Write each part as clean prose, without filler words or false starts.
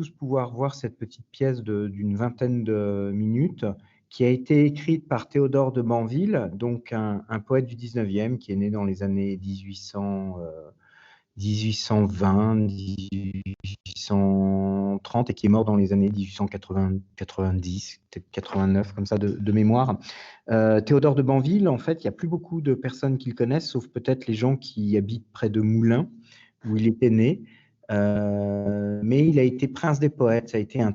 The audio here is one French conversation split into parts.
tous pouvoir voir cette petite pièce d'une vingtaine de minutes qui a été écrite par Théodore de Banville, donc un poète du 19e qui est né dans les années 1820, 1830 et qui est mort dans les années 1880, 90, peut-être 89, comme ça de mémoire. Théodore de Banville, en fait, il n'y a plus beaucoup de personnes qui le connaissent, sauf peut-être les gens qui habitent près de Moulins, où il était né. Mais il a été prince des poètes, ça a été un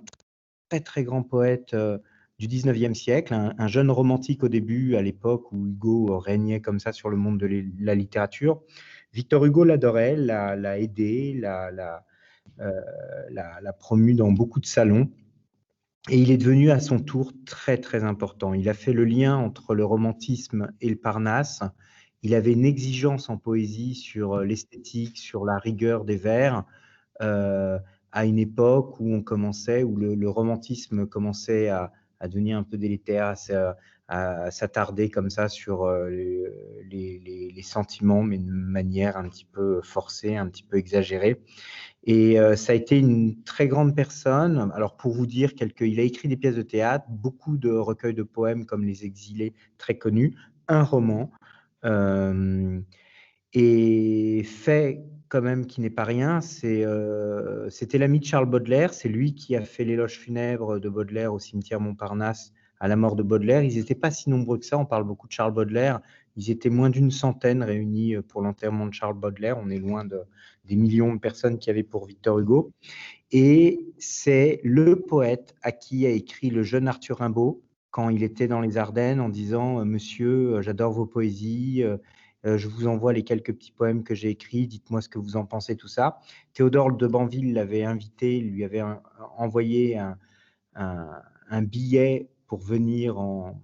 très très grand poète du 19e siècle, un jeune romantique au début, à l'époque où Hugo régnait comme ça sur le monde de la littérature. Victor Hugo l'adorait, l'a aidé, l'a promu dans beaucoup de salons. Et il est devenu à son tour très très important. Il a fait le lien entre le romantisme et le Parnasse. Il avait une exigence en poésie sur l'esthétique, sur la rigueur des vers, euh, à une époque où où le romantisme commençait à devenir un peu délétère, à s'attarder comme ça sur les sentiments, mais de manière un petit peu forcée, un petit peu exagérée. Et ça a été une très grande personne. Alors pour vous dire, il a écrit des pièces de théâtre, beaucoup de recueils de poèmes comme Les Exilés, très connus, un roman. Euh, et fait quand même qui n'est pas rien, c'était l'ami de Charles Baudelaire, c'est lui qui a fait l'éloge funèbre de Baudelaire au cimetière Montparnasse à la mort de Baudelaire. Ils n'étaient pas si nombreux que ça, on parle beaucoup de Charles Baudelaire, ils étaient moins d'une centaine réunis pour l'enterrement de Charles Baudelaire, on est loin des millions de personnes qu'il y avait pour Victor Hugo. Et c'est le poète à qui a écrit le jeune Arthur Rimbaud quand il était dans les Ardennes en disant Monsieur, j'adore vos poésies, je vous envoie les quelques petits poèmes que j'ai écrits, dites-moi ce que vous en pensez, tout ça. Théodore de Banville l'avait invité, lui avait envoyé un billet pour venir en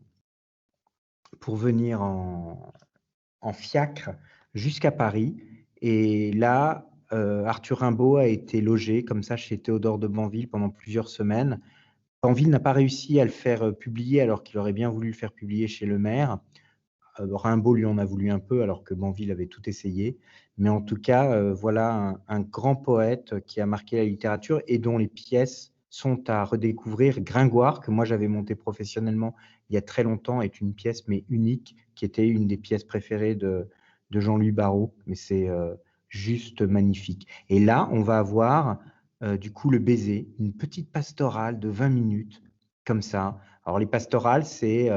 fiacre jusqu'à Paris. Et là, Arthur Rimbaud a été logé comme ça chez Théodore de Banville pendant plusieurs semaines. Banville n'a pas réussi à le faire publier alors qu'il aurait bien voulu le faire publier chez le maire. Rimbaud lui en a voulu un peu alors que Banville avait tout essayé. Mais en tout cas, voilà un grand poète qui a marqué la littérature et dont les pièces sont à redécouvrir. Gringoire, que moi j'avais monté professionnellement il y a très longtemps, est une pièce mais unique, qui était une des pièces préférées de Jean-Louis Barrault. Mais c'est juste magnifique. Et là, on va avoir du coup le baiser, une petite pastorale de 20 minutes, comme ça. Alors les pastorales, c'est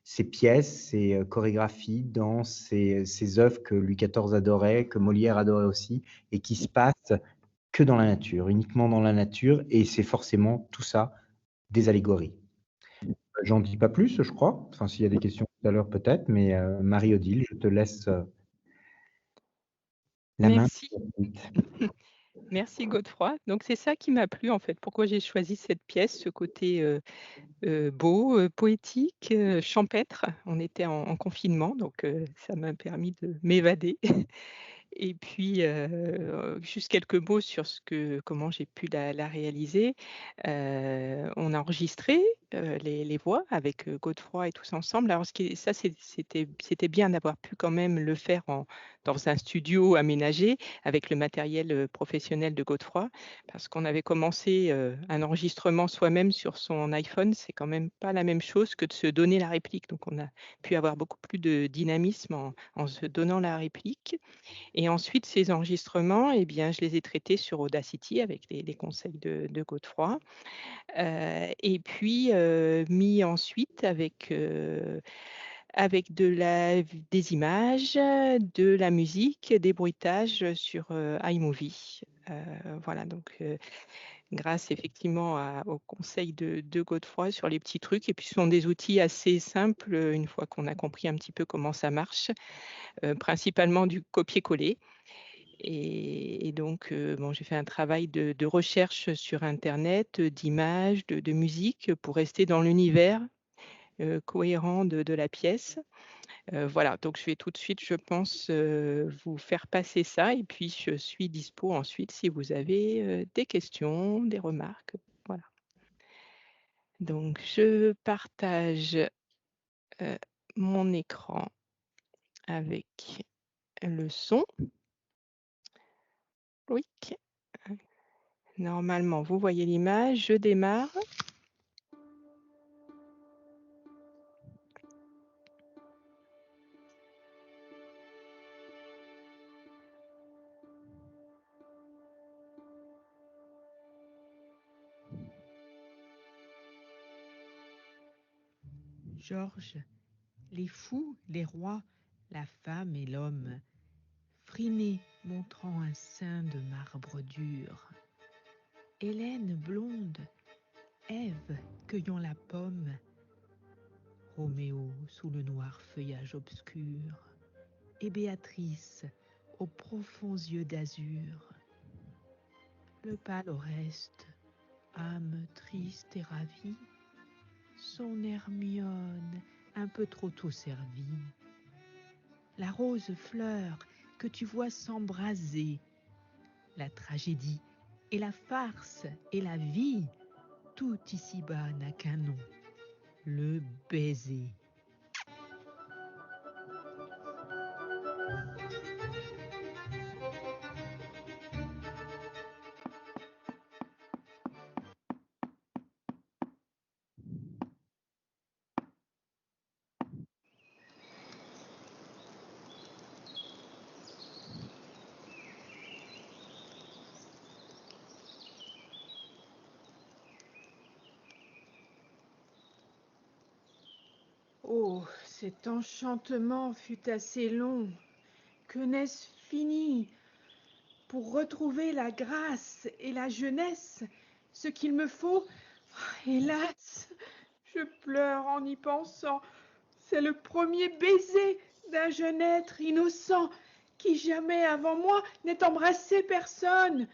ces pièces, ces chorégraphies dans ces œuvres que Louis XIV adorait, que Molière adorait aussi, et qui se passent que dans la nature, uniquement dans la nature, et c'est forcément tout ça des allégories. J'en dis pas plus, je crois. Enfin, s'il y a des questions tout à l'heure, peut-être, mais Marie-Odile, je te laisse la main. Merci. Merci Godefroy. Donc c'est ça qui m'a plu en fait. Pourquoi j'ai choisi cette pièce, ce côté beau, poétique, champêtre. On était en confinement, donc ça m'a permis de m'évader. Et puis, juste quelques mots sur comment j'ai pu la réaliser. On a enregistré, les voix avec, Godefroy et tous ensemble. Alors ce qui est ça c'était bien d'avoir pu quand même le faire dans un studio aménagé avec le matériel, professionnel de Godefroy. Parce qu'on avait commencé, un enregistrement soi-même sur son iPhone, c'est quand même pas la même chose que de se donner la réplique. Donc on a pu avoir beaucoup plus de dynamisme en se donnant la réplique. Et ensuite, ces enregistrements, eh bien, je les ai traités sur Audacity avec les conseils de Godefroy. Et puis, mis ensuite avec des images, de la musique, des bruitages sur, iMovie. Voilà, donc grâce effectivement aux conseils de Godefroy sur les petits trucs. Et puis, ce sont des outils assez simples, une fois qu'on a compris un petit peu comment ça marche, principalement du copier-coller. Et donc, bon, j'ai fait un travail de recherche sur internet, d'images, de musique, pour rester dans l'univers, cohérent de la pièce. Voilà, donc je vais tout de suite, je pense, vous faire passer ça et puis je suis dispo ensuite si vous avez, des questions, des remarques. Voilà. Donc je partage, heu, mon écran avec le son. Oui. Normalement, vous voyez l'image, je démarre. Georges, les fous, les rois, la femme et l'homme, Phryné montrant un sein de marbre dur, Hélène blonde, Ève cueillant la pomme, Roméo sous le noir feuillage obscur, et Béatrice aux profonds yeux d'azur. Le pâle Oreste, âme triste et ravie, son Hermione un peu trop tôt servie. La rose fleur que tu vois s'embraser, la tragédie et la farce et la vie, tout ici-bas n'a qu'un nom, le baiser. Oh, cet enchantement fut assez long. Que n'est-ce fini? Pour retrouver la grâce et la jeunesse, ce qu'il me faut, hélas, je pleure en y pensant. C'est le premier baiser d'un jeune être innocent qui jamais avant moi n'ait embrassé personne.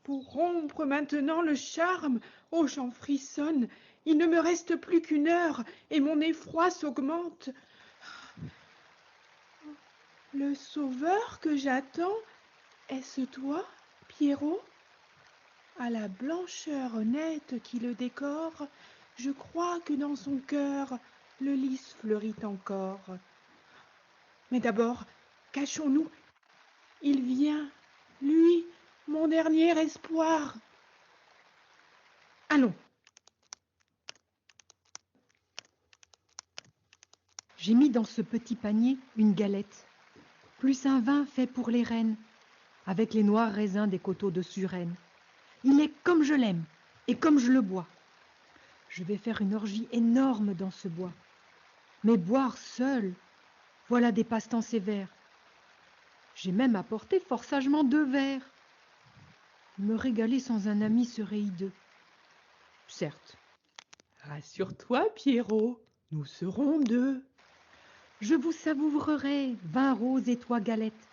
Pour rompre maintenant le charme, oh j'en frissonne, il ne me reste plus qu'une heure et mon effroi s'augmente. Le sauveur que j'attends, est-ce toi, Pierrot? À la blancheur honnête qui le décore, je crois que dans son cœur le lys fleurit encore. Mais d'abord, cachons-nous, il vient, lui, mon dernier espoir. Allons. J'ai mis dans ce petit panier une galette, plus un vin fait pour les reines, avec les noirs raisins des coteaux de Suresnes. Il est comme je l'aime et comme je le bois. Je vais faire une orgie énorme dans ce bois. Mais boire seul, voilà des passe-temps sévères. J'ai même apporté fort sagement 2 verres. Me régaler sans un ami serait hideux. Certes, Rassure-toi, Pierrot, nous serons deux. je vous savourerai, vin rose et toi galette,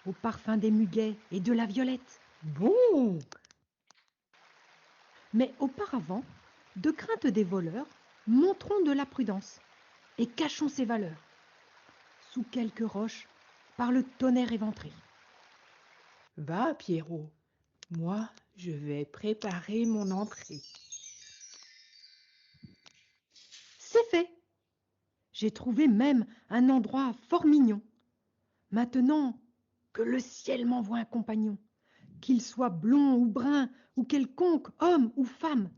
au parfum des muguets et de la violette. Bon, Mais auparavant, de crainte des voleurs, montrons de la prudence et cachons ses valeurs. Sous quelques roches, par le tonnerre éventré. va, Pierrot, moi je vais préparer mon entrée. C'est fait. J'ai trouvé même un endroit fort mignon. Maintenant que le ciel m'envoie un compagnon, qu'il soit blond ou brun, ou quelconque homme ou femme,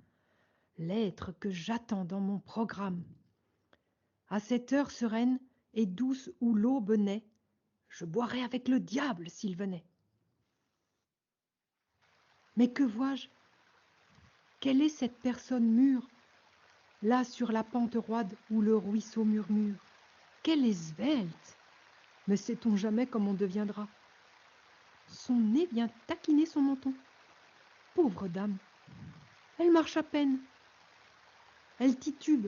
l'être que j'attends dans mon programme. À cette heure sereine et douce où l'aube naît, je boirais avec le diable s'il venait. Mais que vois-je? Quelle est cette personne mûre, là sur la pente roide où le ruisseau murmure? Quelle est svelte! Ne sait-on jamais comme on deviendra? Son nez vient taquiner son menton. Pauvre dame, elle marche à peine. Elle titube,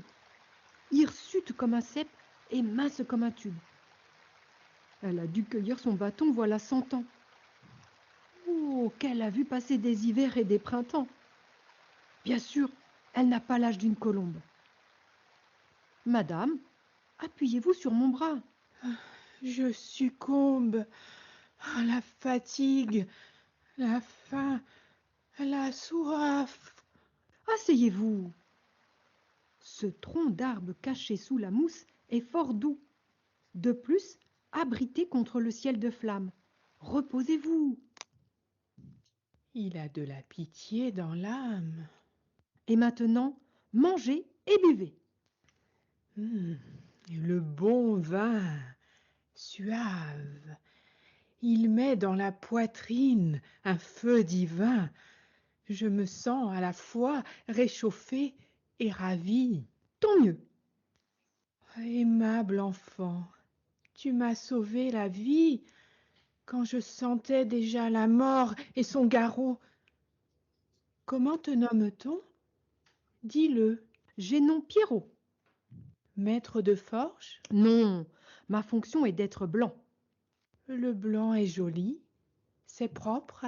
hirsute comme un cep et mince comme un tube. Elle a dû cueillir son bâton voilà 100 ans. Oh, qu'elle a vu passer des hivers et des printemps. Bien sûr, elle n'a pas l'âge d'une colombe. Madame, appuyez-vous sur mon bras. Je succombe à la fatigue, la faim, la soif. Asseyez-vous. Ce tronc d'arbre caché sous la mousse est fort doux. De plus, abrité contre le ciel de flamme. Reposez-vous. Il a de la pitié dans l'âme. Et maintenant, mangez et buvez. Le bon vin, suave, il met dans la poitrine un feu divin. Je me sens à la fois réchauffée et ravie. Tant mieux. Aimable enfant, tu m'as sauvé la vie quand je sentais déjà la mort et son garrot. Comment te nomme-t-on? Dis-le. J'ai nom Pierrot. Maître de forge? Non, ma fonction est d'être blanc. Le blanc est joli, c'est propre,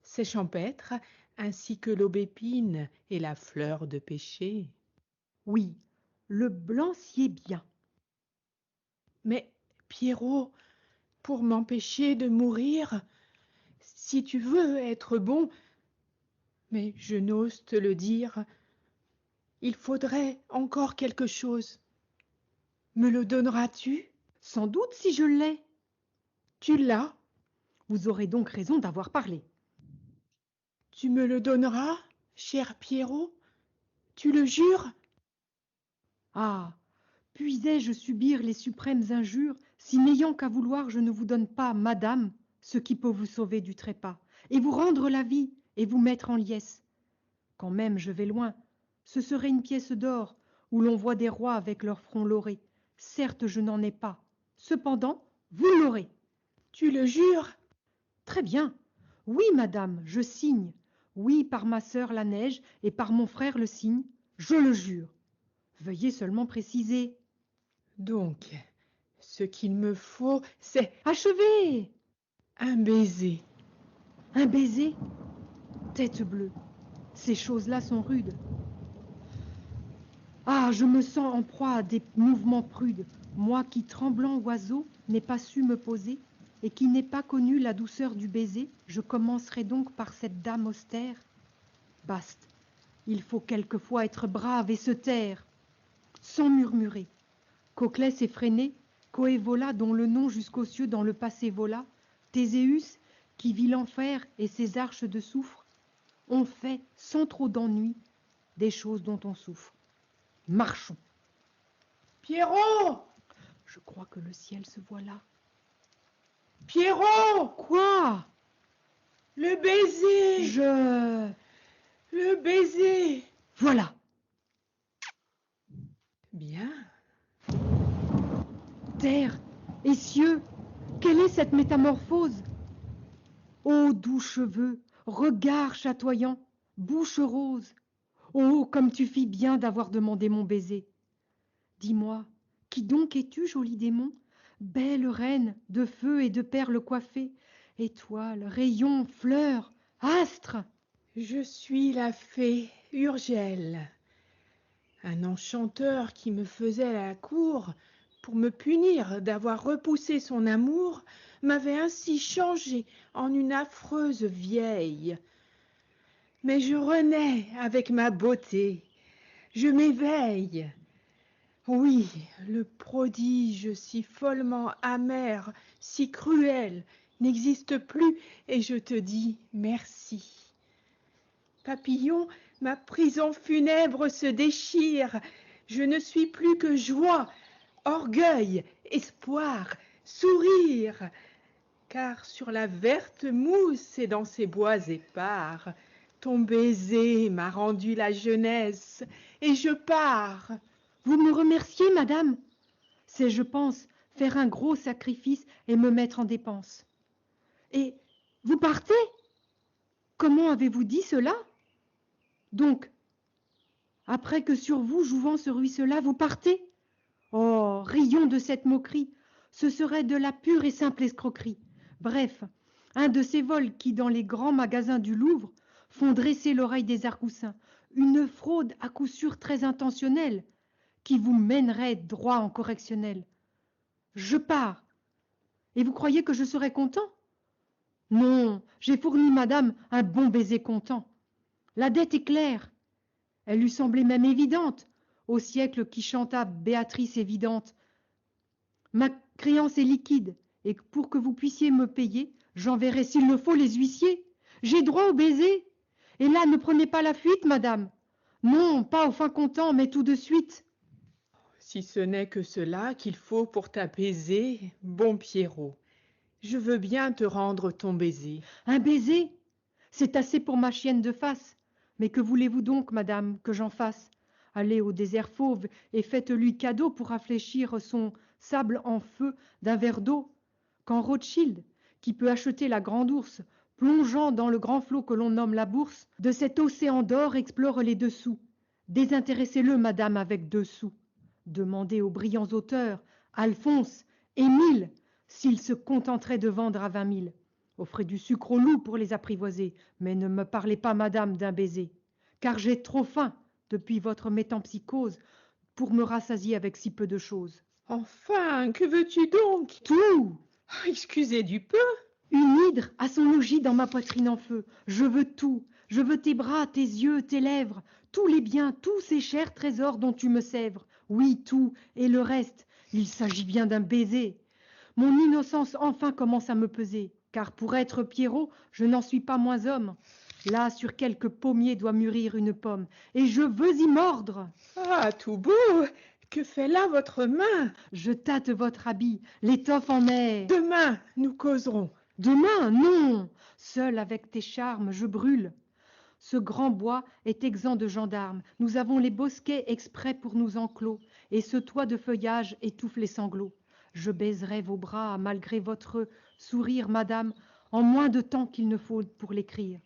c'est champêtre, ainsi que l'aubépine et la fleur de pêcher. Oui, le blanc s'y est bien. Mais, Pierrot, pour m'empêcher de mourir, si tu veux être bon, mais je n'ose te le dire, il faudrait encore quelque chose. Me le donneras-tu? Sans doute si je l'ai. Tu l'as? Vous aurez donc raison d'avoir parlé. Tu me le donneras, cher Pierrot? Tu le jures? Ah, puisais-je subir les suprêmes injures si n'ayant qu'à vouloir je ne vous donne pas, madame, ce qui peut vous sauver du trépas, et vous rendre la vie, et vous mettre en liesse. Quand même je vais loin, ce serait une pièce d'or, où l'on voit des rois avec leur front lauré. Certes, je n'en ai pas. Cependant, vous l'aurez. Tu le jures? Très bien. Oui, madame, je signe. Oui, par ma sœur la neige, et par mon frère le cygne, je le jure. Veuillez seulement préciser. Donc, ce qu'il me faut, c'est Achevez! un baiser. Un baiser? Tête bleue, ces choses-là sont rudes. Ah, je me sens en proie à des mouvements prudes, moi qui, tremblant oiseau, n'ai pas su me poser, et qui n'ai pas connu la douceur du baiser, je commencerai donc par cette dame austère. Baste, il faut quelquefois être brave et se taire, sans murmurer. Coclès effréné, Coëvola, dont le nom jusqu'aux cieux dans le passé vola, Théséus, qui vit l'enfer et ses arches de soufre, ont fait, sans trop d'ennui, des choses dont on souffre. Marchons. Pierrot! Je crois que le ciel se voit là. Pierrot! Quoi? Le baiser! Le baiser! Voilà. Bien. Terre et cieux, quelle est cette métamorphose? Ô doux cheveux, regard chatoyant, bouche rose, oh, comme tu fis bien d'avoir demandé mon baiser. Dis-moi, qui donc es-tu, joli démon? Belle reine, de feu et de perles coiffée, étoile, rayon, fleur, astre! Je suis la fée Urgelle, un enchanteur qui me faisait la cour pour me punir d'avoir repoussé son amour, m'avait ainsi changée en une affreuse vieille. Mais je renais avec ma beauté, je m'éveille. Oui, le prodige si follement amer, si cruel, n'existe plus, et je te dis merci. Papillon, ma prison funèbre se déchire, je ne suis plus que joie, orgueil, espoir, sourire, car sur la verte mousse et dans ces bois épars, ton baiser m'a rendu la jeunesse, et je pars. Vous me remerciez, madame? C'est, je pense, faire un gros sacrifice et me mettre en dépense. Et vous partez? Comment avez-vous dit cela? Donc, après que sur vous jouvant ce ruisseau-là, vous partez? Oh, rions de cette moquerie, ce serait de la pure et simple escroquerie. Bref, un de ces vols qui, dans les grands magasins du Louvre, font dresser l'oreille des arcoussins, une fraude à coup sûr très intentionnelle, qui vous mènerait droit en correctionnel. Je pars. Et vous croyez que je serai content? Non, j'ai fourni madame un bon baiser content. La dette est claire. Elle lui semblait même évidente, au siècle qui chanta Béatrice évidente. Ma créance est liquide, et pour que vous puissiez me payer, j'enverrai s'il le faut les huissiers. J'ai droit au baiser. Et là, ne prenez pas la fuite, madame. Non, pas au fin comptant, mais tout de suite. Si ce n'est que cela qu'il faut pour t'apaiser, bon Pierrot, je veux bien te rendre ton baiser. Un baiser? C'est assez pour ma chienne de face. Mais que voulez-vous donc, madame, que j'en fasse? Allez au désert fauve et faites-lui cadeau pour rafraîchir son sable en feu d'un verre d'eau. Quand Rothschild, qui peut acheter la grande ours, plongeant dans le grand flot que l'on nomme la bourse, de cet océan d'or explore les dessous. Désintéressez-le, madame, avec 2 sous. Demandez aux brillants auteurs, Alphonse, Émile, s'ils se contenteraient de vendre à 20 000. Offrez du sucre aux loups pour les apprivoiser, mais ne me parlez pas, madame, d'un baiser, car j'ai trop faim, depuis votre métempsycose, pour me rassasier avec si peu de choses. Enfin, que veux-tu donc? Tout! Excusez du peu. Une hydre a son logis dans ma poitrine en feu. Je veux tout. Je veux tes bras, tes yeux, tes lèvres, tous les biens, tous ces chers trésors dont tu me sèvres. Oui, tout, et le reste. Il s'agit bien d'un baiser. Mon innocence enfin commence à me peser, car pour être Pierrot, je n'en suis pas moins homme. Là, sur quelque pommier doit mûrir une pomme, et je veux y mordre. Ah, tout beau! Que fait là votre main? Je tâte votre habit, l'étoffe en est. Demain, nous causerons. Demain, non. Seul avec tes charmes, je brûle. Ce grand bois est exempt de gendarmes. Nous avons les bosquets exprès pour nous enclos, et ce toit de feuillage étouffe les sanglots. Je baiserai vos bras, malgré votre sourire, madame, en moins de temps qu'il ne faut pour l'écrire.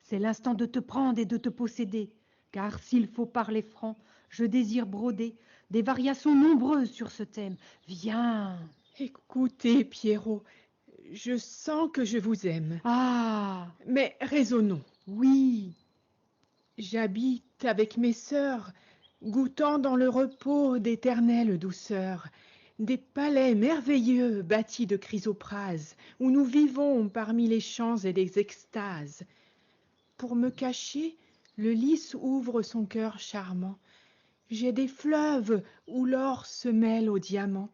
C'est l'instant de te prendre et de te posséder, car s'il faut parler franc, je désire broder des variations nombreuses sur ce thème. Viens. Écoutez, Pierrot, je sens que je vous aime. Ah, Mais raisonnons. oui. J'habite avec mes sœurs, goûtant dans le repos d'éternelles douceurs, des palais merveilleux bâtis de chrysoprases, où nous vivons parmi les chants et les extases. Pour me cacher, le lys ouvre son cœur charmant. J'ai des fleuves où l'or se mêle au diamant.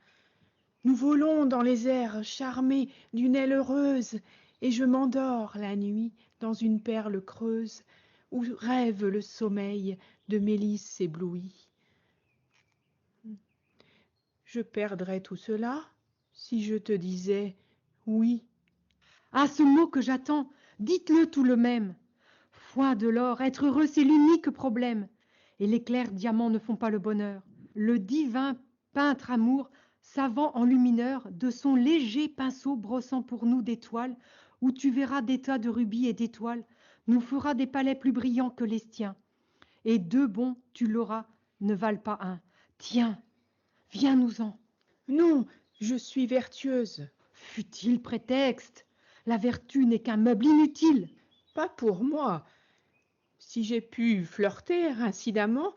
Nous volons dans les airs charmés d'une aile heureuse, et je m'endors la nuit dans une perle creuse, où rêve le sommeil de Mélisse éblouie. Je perdrais tout cela si je te disais oui. Ah, ce mot que j'attends, dites-le tout le même. Foi de l'or, être heureux, c'est l'unique problème. Et les clairs diamants ne font pas le bonheur. Le divin peintre amour, savant enlumineur, de son léger pinceau brossant pour nous des toiles, où tu verras des tas de rubis et d'étoiles, nous fera des palais plus brillants que les tiens. Et 2 bons, tu l'auras, ne valent pas 1. Tiens, viens-nous-en. Non, je suis vertueuse. Futile prétexte. La vertu n'est qu'un meuble inutile. Pas pour moi. Si j'ai pu flirter incidemment,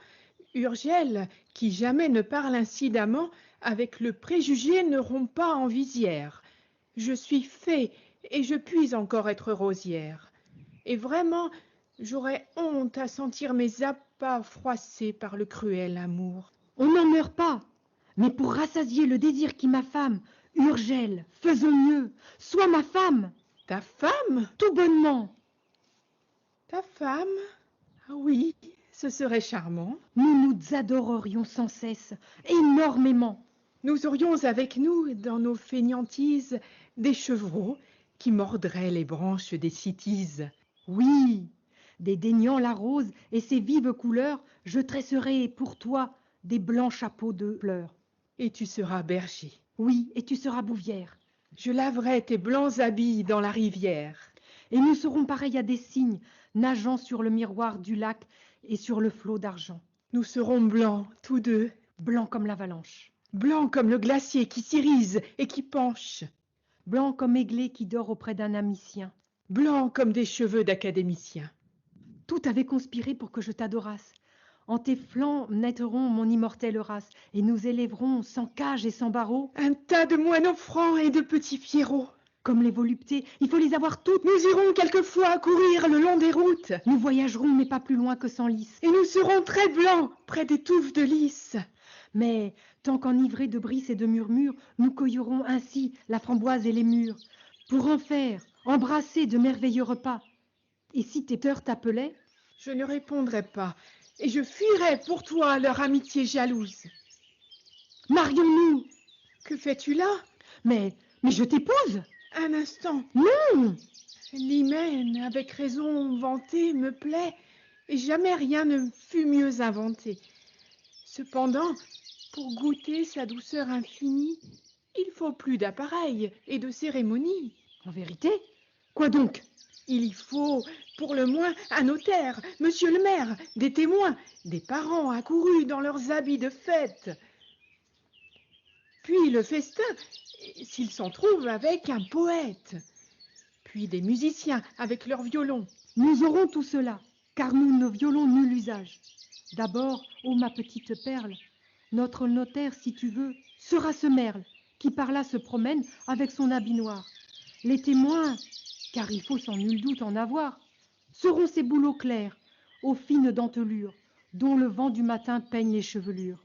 Urgelle, qui jamais ne parle incidemment, avec le préjugé ne rompt pas en visière. Je suis fée, et je puis encore être rosière. Et vraiment, j'aurais honte à sentir mes appas froissés par le cruel amour. On n'en meurt pas. Mais pour rassasier le désir qui m'affame, Urgelle, faisons mieux. Sois ma femme, Ta femme? tout bonnement. Ta femme? Ah oui, ce serait charmant. Nous nous adorerions sans cesse, énormément. Nous aurions avec nous, dans nos fainéantises, des chevreaux qui mordraient les branches des cytises. Oui, dédaignant la rose et ses vives couleurs, je tresserai pour toi des blancs chapeaux de fleurs. Et tu seras berger. Oui, et tu seras bouvière. Je laverai tes blancs habits dans la rivière. Et nous serons pareils à des cygnes, nageant sur le miroir du lac et sur le flot d'argent. Nous serons blancs, tous deux, Blancs comme l'avalanche, blancs comme le glacier qui s'irise et qui penche, blancs comme Églé qui dort auprès d'un ami sien. blancs comme des cheveux d'académicien. Tout avait conspiré pour que je t'adorasse. En tes flancs naîtront mon immortelle race, et nous élèverons sans cage et sans barreaux. Un tas de moineaux francs et de petits pierrots. Comme les voluptés, il faut les avoir toutes. Nous irons quelquefois courir le long des routes, Nous voyagerons, mais pas plus loin que Senlis. et nous serons très blancs près des touffes de lys. Mais, tant qu'enivrés de brises et de murmures, nous cueillerons ainsi la framboise et les mûres, pour en faire, embrasser de merveilleux repas. Et si tes sœurs t'appelaient? Je ne répondrai pas, et je fuirai pour toi leur amitié jalouse. Marions-nous! Que fais-tu là? Mais je t'épouse! Un instant. Non! L'hymen, avec raison vantée, me plaît, et jamais rien ne fut mieux inventé. Cependant, pour goûter sa douceur infinie, il faut plus d'appareil et de cérémonie. En vérité? Quoi donc? Il y faut, pour le moins, un notaire, monsieur le maire, des témoins, des parents accourus dans leurs habits de fête. Puis le festin, s'il s'en trouve, avec un poète. Puis des musiciens avec leurs violons. Nous aurons tout cela, car nous ne violons nul usage. D'abord, ô ma petite perle, notre notaire, si tu veux, sera ce merle, qui par là se promène avec son habit noir. Les témoins, car il faut sans nul doute en avoir, seront ces bouleaux clairs, aux fines dentelures, dont le vent du matin peigne les chevelures.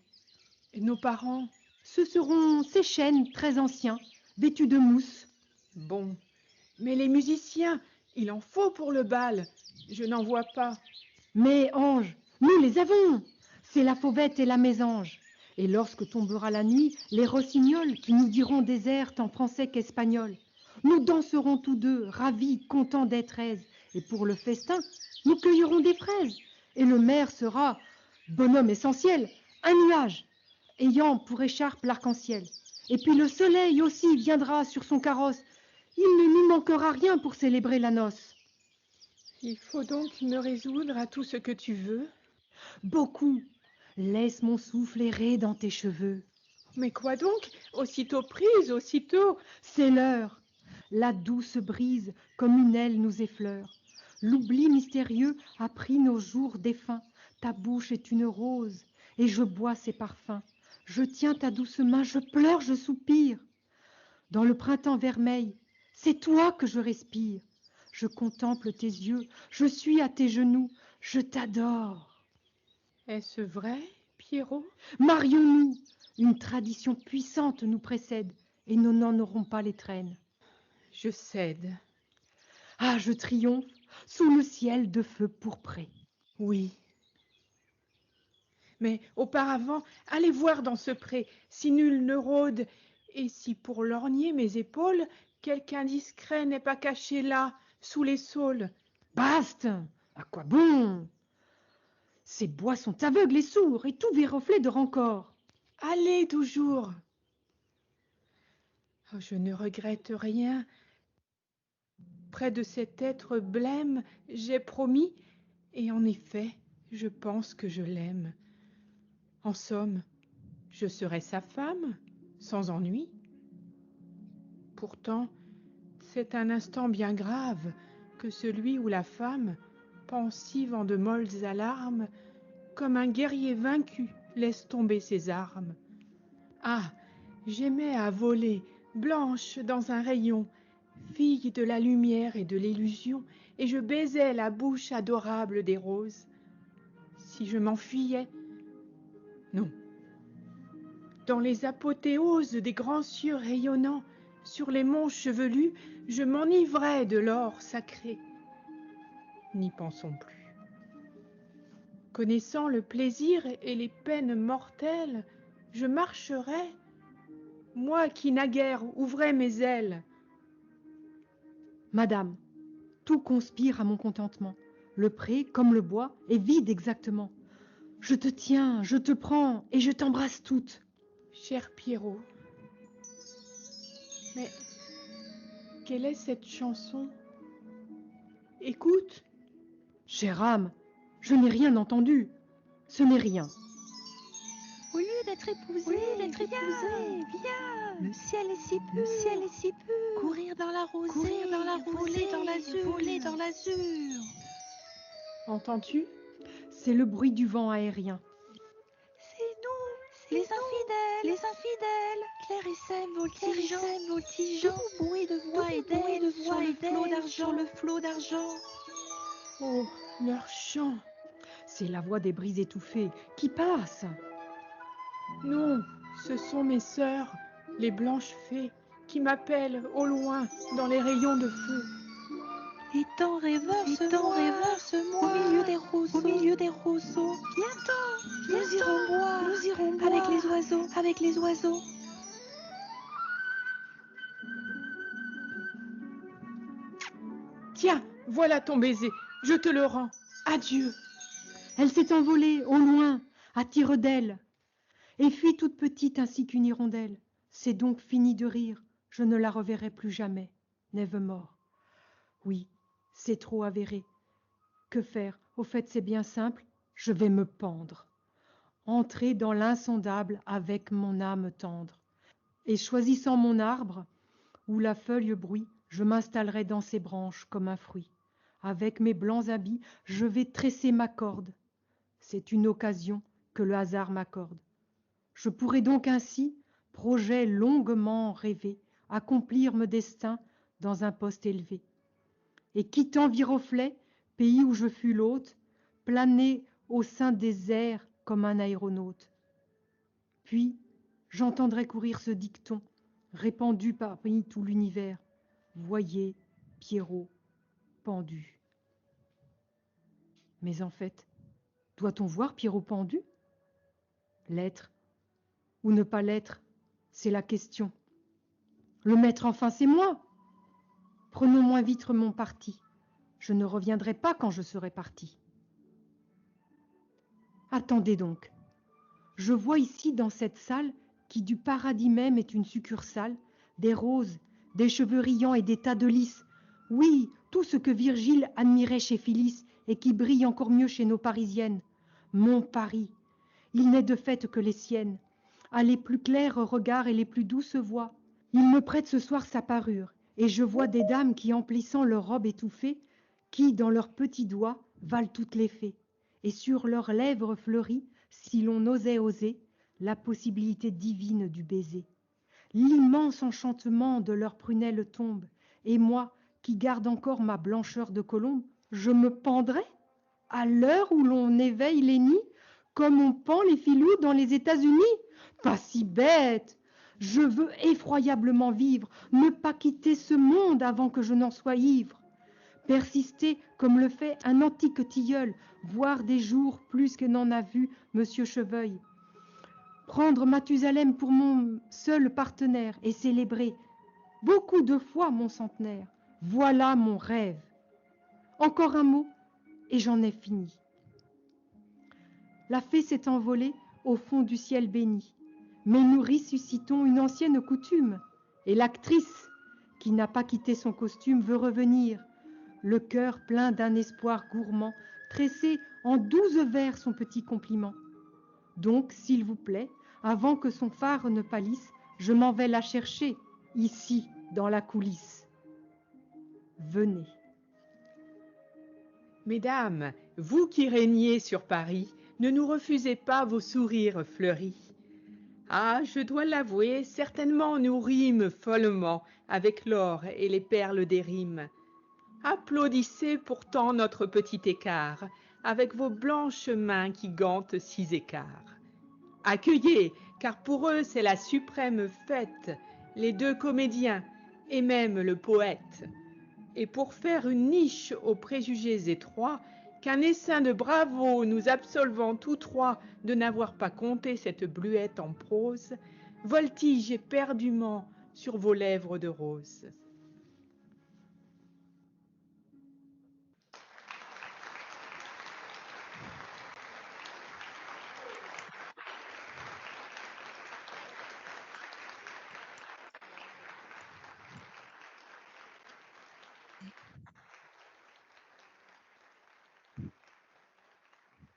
Et nos parents? Ce seront ces chênes très anciens, vêtus de mousse. Bon, mais les musiciens, il en faut pour le bal. Je n'en vois pas. Mais, ange, nous les avons. C'est la fauvette et la mésange. Et lorsque tombera la nuit, les rossignols qui nous diront des airs tant français qu'espagnols. Nous danserons tous deux, ravis, contents d'être aises. Et pour le festin, nous cueillerons des fraises. Et le maire sera, bonhomme essentiel, un nuage, ayant pour écharpe l'arc-en-ciel. Et puis le soleil aussi viendra sur son carrosse. Il ne nous manquera rien pour célébrer la noce. Il faut donc me résoudre à tout ce que tu veux. Beaucoup. Laisse mon souffle errer dans tes cheveux. Mais quoi donc? Aussitôt prise, aussitôt. C'est l'heure. La douce brise, comme une aile, nous effleure. L'oubli mystérieux a pris nos jours défunts. Ta bouche est une rose, et je bois ses parfums. Je tiens ta douce main, je pleure, je soupire. Dans le printemps vermeil, c'est toi que je respire. Je contemple tes yeux, je suis à tes genoux, je t'adore. Est-ce vrai, Pierrot? Marions-nous. Une tradition puissante nous précède, et nous n'en aurons pas les traînes. Je cède. Ah, je triomphe sous le ciel de feu pourpré. Oui. Mais auparavant, allez voir dans ce pré, si nul ne rôde, et si pour lorgner mes épaules, quelque indiscret n'est pas caché là, sous les saules. Baste! À quoi bon? Ces bois sont aveugles et sourds, et tout reflet de rancor. Allez toujours. Oh, je ne regrette rien. Près de cet être blême, j'ai promis, et en effet, je pense que je l'aime. En somme, je serai sa femme, sans ennui. Pourtant, c'est un instant bien grave que celui où la femme, pensive en de molles alarmes, comme un guerrier vaincu, laisse tomber ses armes. Ah, j'aimais à voler, blanche dans un rayon, fille de la lumière et de l'illusion, et je baisais la bouche adorable des roses. Si je m'enfuyais, non. Dans les apothéoses des grands cieux rayonnants, sur les monts chevelus, je m'enivrais de l'or sacré. N'y pensons plus. Connaissant le plaisir et les peines mortelles, je marcherais, moi qui naguère ouvrais mes ailes. Madame, tout conspire à mon contentement. Le pré, comme le bois, est vide exactement. Je te tiens, je te prends, et je t'embrasse toute. Cher Pierrot, mais quelle est cette chanson? Écoute. Chère âme, je n'ai rien entendu. Ce n'est rien. Au lieu d'être épousé, viens. Le ciel est si pur, courir dans la rosée, voler dans l'azur. Entends-tu? C'est le bruit du vent aérien. C'est nous, les infidèles, clair et sème voltigeant, tout bruit de voix et d'ailes sur le flot d'argent. Oh, leur chant! C'est la voix des brises étouffées qui passe. Non, ce sont mes sœurs, les blanches fées, qui m'appellent au loin dans les rayons de feu. Étant rêveur, au milieu des roseaux, bientôt, nous irons boire, avec les oiseaux. Tiens, voilà ton baiser, je te le rends. Adieu. Elle s'est envolée, au loin, à tire d'aile, et fuit toute petite ainsi qu'une hirondelle. C'est donc fini de rire, je ne la reverrai plus jamais, Nevermore. Oui, c'est trop avéré. Que faire? Au fait, c'est bien simple, je vais me pendre. Entrer dans l'insondable avec mon âme tendre. Et choisissant mon arbre, où la feuille bruit, je m'installerai dans ses branches comme un fruit. Avec mes blancs habits, je vais tresser ma corde. C'est une occasion que le hasard m'accorde. Je pourrai donc ainsi, projet longuement rêvé, accomplir mes destins dans un poste élevé. Et quittant Viroflay, pays où je fus l'hôte, planer au sein des airs comme un aéronaute. Puis, j'entendrai courir ce dicton, répandu parmi tout l'univers. Voyez Pierrot pendu. Mais en fait, doit-on voir Pierrot pendu? L'être ou ne pas l'être, c'est la question. Le maître, enfin, c'est moi. Prenons moins vite mon parti. Je ne reviendrai pas quand je serai parti. Attendez donc. Je vois ici, dans cette salle, qui du paradis même est une succursale, des roses, des cheveux riants et des tas de lys. Oui, tout ce que Virgile admirait chez Phyllis et qui brille encore mieux chez nos Parisiennes. Mon Paris, il n'est de fait que les siennes, a les plus clairs regards et les plus douces voix. Il me prête ce soir sa parure, et je vois des dames qui, emplissant leurs robes étouffées, qui, dans leurs petits doigts, valent toutes les fées, et sur leurs lèvres fleuries, si l'on osait oser, la possibilité divine du baiser. L'immense enchantement de leurs prunelles tombe, et moi, qui garde encore ma blancheur de colombe, je me pendrais à l'heure où l'on éveille les nids, comme on pend les filous dans les États-Unis. Pas si bête! Je veux effroyablement vivre, ne pas quitter ce monde avant que je n'en sois ivre. Persister comme le fait un antique tilleul, voir des jours plus que n'en a vu Monsieur Cheveuil. Prendre Mathusalem pour mon seul partenaire et célébrer beaucoup de fois mon centenaire. Voilà mon rêve. Encore un mot et j'en ai fini. La fée s'est envolée au fond du ciel béni, mais nous ressuscitons une ancienne coutume, et l'actrice, qui n'a pas quitté son costume, veut revenir, le cœur plein d'un espoir gourmand, tresser en 12 vers son petit compliment. Donc, s'il vous plaît, avant que son phare ne pâlisse, je m'en vais la chercher, ici, dans la coulisse. Venez. Mesdames, vous qui régnez sur Paris, ne nous refusez pas vos sourires fleuris. Ah, je dois l'avouer, certainement nous rîmes follement avec l'or et les perles des rimes. Applaudissez pourtant notre petit écart, avec vos blanches mains qui gantent 6 écarts. Accueillez, car pour eux c'est la suprême fête, les 2 comédiens et même le poète. Et pour faire une niche aux préjugés étroits, qu'un essaim de bravo nous absolvant tous 3 de n'avoir pas compté cette bluette en prose, voltige éperdument sur vos lèvres de rose.